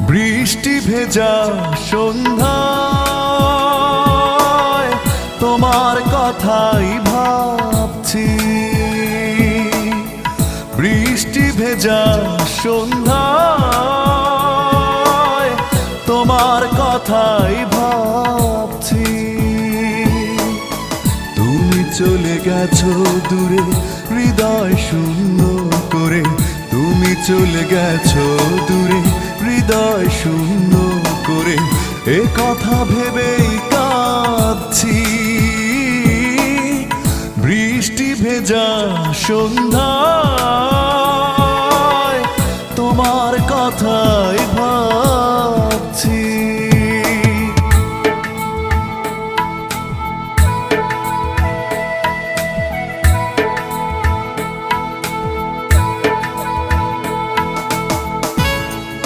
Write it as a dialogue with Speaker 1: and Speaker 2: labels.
Speaker 1: বৃষ্টি ভেজা সন্ধ্যায় তোমার কথাই ভাবছি। বৃষ্টি ভেজা সন্ধ্যায় তোমার কথাই ভাবছি। তুমি চলে গেছো দূরে হৃদয় শূন্য করে, তুমি চলে গেছো দূরে হৃদয় শূন্য করে, এ কথা ভেবেই কাঁদছি। বৃষ্টি ভেজা সন্ধ্যায় তোমার কথাই